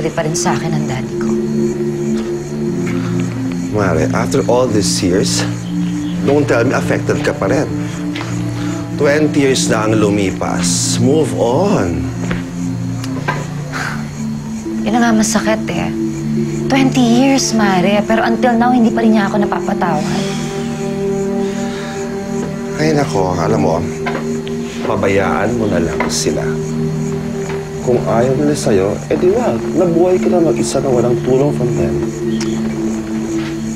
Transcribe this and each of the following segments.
galit pa rin sa akin ang daddy ko. Mare, after all these years, don't tell me affected ka pa rin. 20 years na ang lumipas. Move on. Yun na nga masakit eh. 20 years, Mare. Pero until now, hindi pa rin niya ako napapatawad. Ay nako, alam mo, pabayaan mo na lang sila. Kung ayaw nila sa'yo, edi wag. Nabuhay ka na mag-isa na walang tulong from them.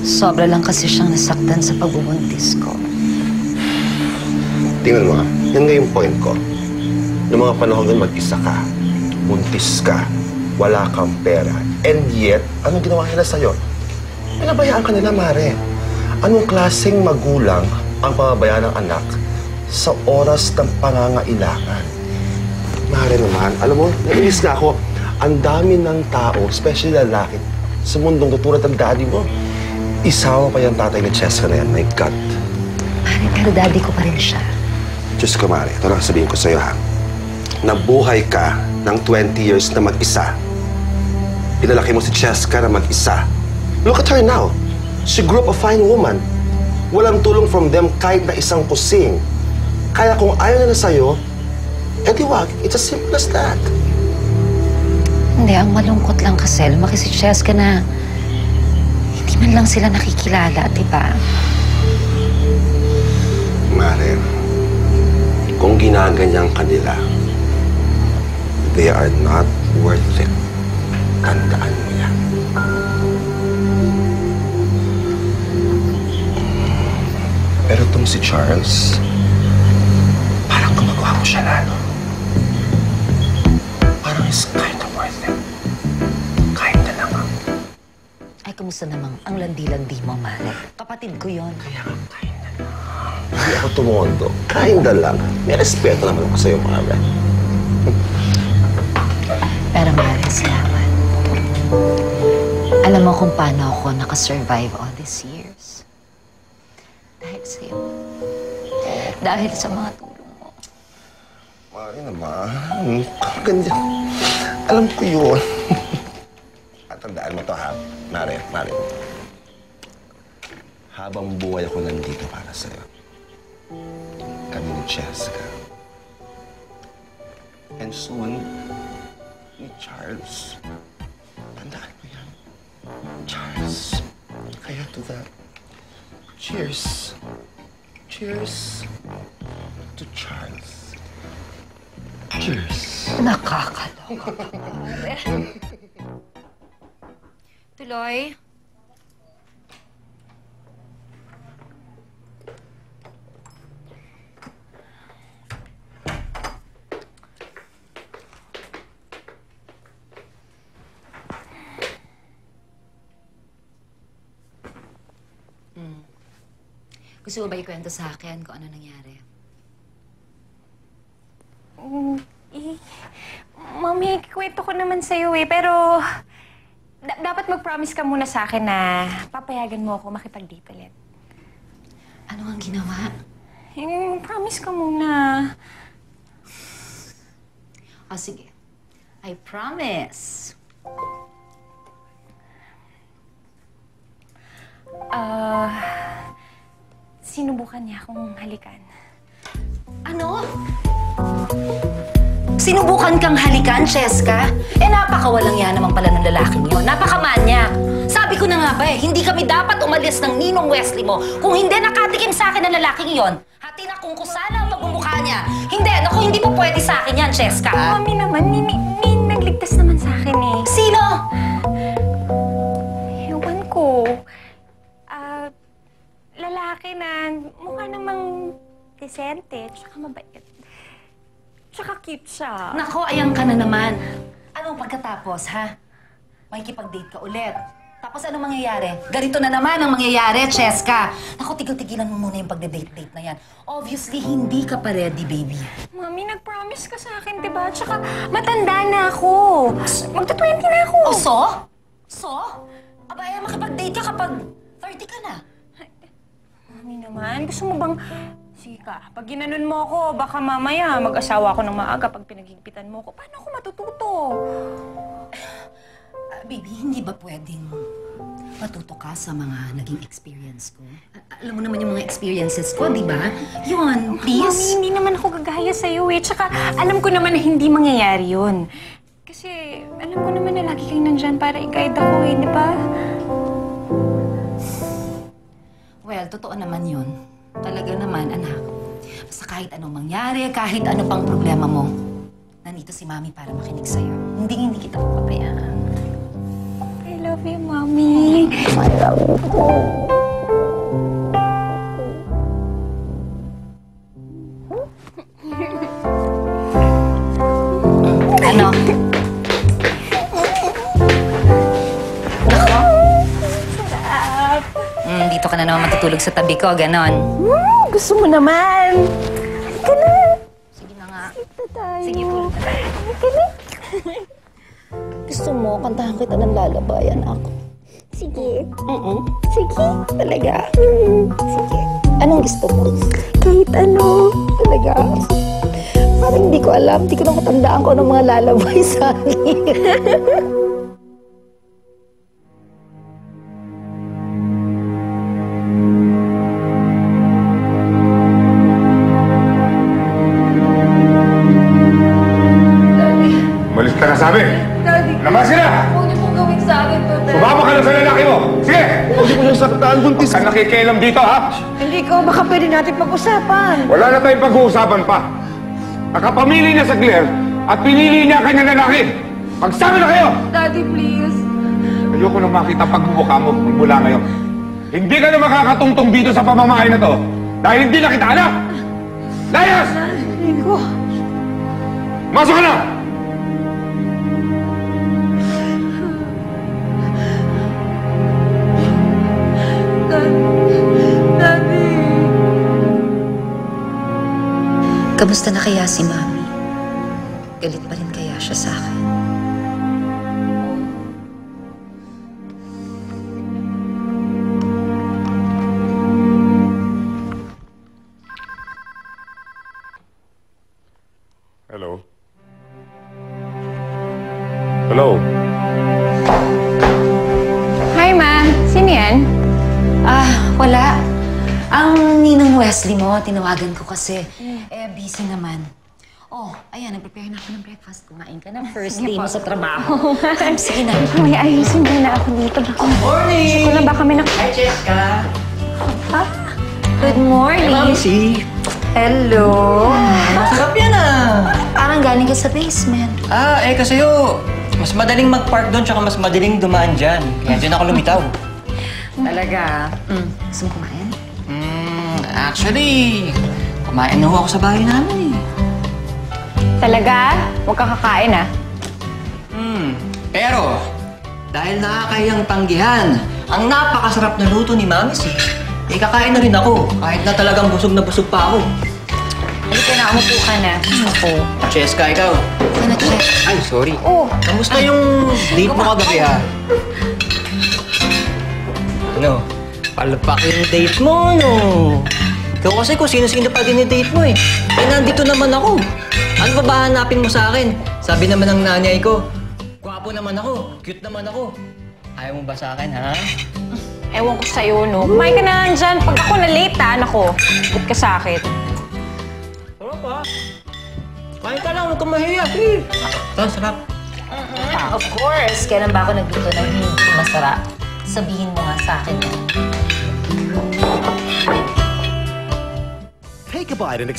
Sobra lang kasi siyang nasaktan sa pagbubuntis ko. Tingnan mo, yan nga yung point ko. Noong mga panahon nun, mag-isa ka, buntis ka, wala kang pera, and yet, anong ginawa nila sa'yo? Pinabayaan ka nila, Mare. Anong klaseng magulang ang pababayaan ng anak sa oras ng pangangailangan? Mare naman, alam mo, nainis na ako. Ang dami ng tao, especially lalaki, sa mundong tutulad ng daddy mo. Isawa pa yung tatay ni Cheska na yan, my God. Mare, pero daddy ko pa rin siya. Diyos ko, Mare, ito lang sabihin ko sa'yo, ha? Nabuhay ka ng 20 years na mag-isa. Pinalaki mo si Cheska na mag-isa. Look at her now. She grew up a fine woman. Walang tulong from them kahit na isang kusing. Kaya kung ayaw na sa'yo, edi wag. It's as simple as that. Hindi, ang malungkot lang kasi lumaki si Cheska na hindi man lang sila nakikilala, di ba? Mare, kung ginaganyan ka nila, they are not worth it. Tandaan mo yan. Pero itong si Charles, parang gumagawa ko siya lalo. Parang is kind of worth it. Kahit na lang. Ay, kumusta namang ang landi-landi mo, Mare? Kapatid ko yon. Kaya nga, kind na lang. Hindi ako tumondo. Kind na lang. May respeto naman ako sa'yo, Mare. Pero Mare, salamat. Alam mo kung paano ako nakasurvive all these years. Dahil sa'yo. Dahil sa mga tulong mo. Mare naman. Ganda. Alam ko yun. At tandaan mo to, ha? Mare. Habang buhay ako nandito para sa'yo. Kami ni Cheska. And soon, ni Charles. Tandaan mo yan. Charles. Kaya to that. Cheers. Cheers to Charles. Cheers. Nakakaloka ka, Mare. Tuloy. Gusto mo ba ikwento sa akin kung ano nangyari? Mami, kwento ko naman sa'yo eh, pero dapat mag-promise ka muna sa akin na papayagan mo ako makipag-date ulit. Ano ang ginawa? Promise ka muna. O sige. I promise. Sinubukan niya akong halikan. Ano? Sinubukan kang halikan, Cheska? Eh, napakawalang yan naman pala ng lalaking yun. Napakamanyak. Sabi ko na nga ba hindi kami dapat umalis ng Ninong Wesley mo kung hindi nakatikim sa akin ng lalaking yon. Hati na kung kusala ang pagmumukha niya. Hindi, naku, hindi po pwede sa akin yan, Cheska. Mami naman, may nagligtas naman sa akin eh. Sino? Ewan ko. Lalaki na mukha namang desente, tsaka mabait. Tsaka cute siya. Nako, ayan ka na naman. Anong pagkatapos, ha? Makikipag-date ka ulit. Tapos anong mangyayari? Ganito na naman ang mangyayari, Cheska. Nako, tigil-tigilan mo muna yung pagde-date-date na yan. Obviously, hindi ka pa ready, baby. Mami, nag-promise ka sa akin, diba? Tsaka matanda na ako. Magta-20 na ako. O, so? So? Aba, eh, makipag-date ka kapag 30 ka na. Mami naman, gusto mo bang... Sige ka, pag ginanon mo ako, baka mamaya mag-asawa ako ng maaga pag pinaghigpitan mo ako. Paano ako matututo? Baby, hindi ba pwedeng matuto ka sa mga naging experience ko? Alam mo naman yung mga experiences ko, di ba? Yun, Mami, please. hindi naman ako gagaya sa'yo eh. Tsaka alam ko naman na hindi mangyayari yun. Kasi alam ko naman na lagi kang nandyan para i-guide ako eh, di ba? Well, totoo naman yun. Talaga naman, anak. Basta kahit anong mangyari, kahit ano pang problema mo, nandito si Mami para makinig sa'yo. Hindi kita papabayaan. I love you, Mommy. I love you. Ano? Nako. Dito ka na naman matutulog sa tabi ko, ganon. Gusto mo naman. Halika na. Sige na nga. Ito tayo. Sige, tulog na tayo. Halika na. Gusto mo, kantahan kita ng lalabayan ako. Sige. Sige. Talaga. Sige. Anong gusto mo? Kahit ano. Talaga. Parang hindi ko alam. Hindi ko na matandaan ko anong mga lalabay sa akin. Malis ka na sabi! Daddy, Labas sila! huwag niyo pong gawin sa akin to, Daddy. Sumama ka na sa lalaki mo! Sige! Huwag mo siyang saktaan, buntis Huwag ka nakikialam dito, ha? Hindi ko, baka pwede natin pag-usapan. Wala na tayong pag-uusapan pa. Nakapamili na sa Claire at pinili niya ang kanyang lalaki. Magsama na kayo! Daddy, please. Ayoko nang makita pagmumukha mo mula ngayon. Hindi ka na makakatungtong dito sa pamamahay na to dahil hindi na kita anak! Layas! Hindi ko. Masok ka na! Daddy. Kamusta na kaya si Mami? Galit pa rin kaya siya sa akin? Hello? Hello? Hi, Ma. Sino yan? Wala. Ang ninang Wesley mo, tinawagan ko kasi. Busy naman. Oh, ayan, nag-prepare na ako ng breakfast. Kumain ka na first day mo sa trabaho. Sige na. May ayusin din na ako dito. Morning! Gusto ko lang baka may Hi, Jessica! Good morning. Mamsi! Hello. Masarap yan ah! Parang galing ka sa basement. Kasi mas madaling mag-park doon tsaka mas madaling dumaan dyan. Kaya dyan ako lumitaw. Talaga? Gusto mo kumain? Actually, kumain na ho ako sa bahay namin eh. Talaga? Huwag kang kakain, ah. Pero, dahil nakakahiyang tanggihan, ang napakasarap na luto ni Mami si, kakain na rin ako kahit na talagang busog na busog pa ako. Halika na, umupo ka na. Umupo. Jessica, ikaw. Sana check. Ay, sorry. Oh. Kamusta yung date mo kagabi ha? Ano? Palpak yung date mo, no? Ikaw kasi kung sino-sino pa din yung date mo eh. Eh, nandito naman ako. Ano ba ba hanapin mo sa akin? Sabi naman ng nanay ko, gwapo naman ako, cute naman ako. Ayaw mo ba sa akin, ha? Ewan ko sa'yo, no? Kumain ka na dyan. Pag ako na-late, nako. Ba't ka sa akin? Sarap ha? Kain ka lang, huwag kang mahiya. Sige. Ito, sarap. Of course. Kailan ba ako nagluto ng hindi masarap? Sabihin mo nga sa akin. Take a bite and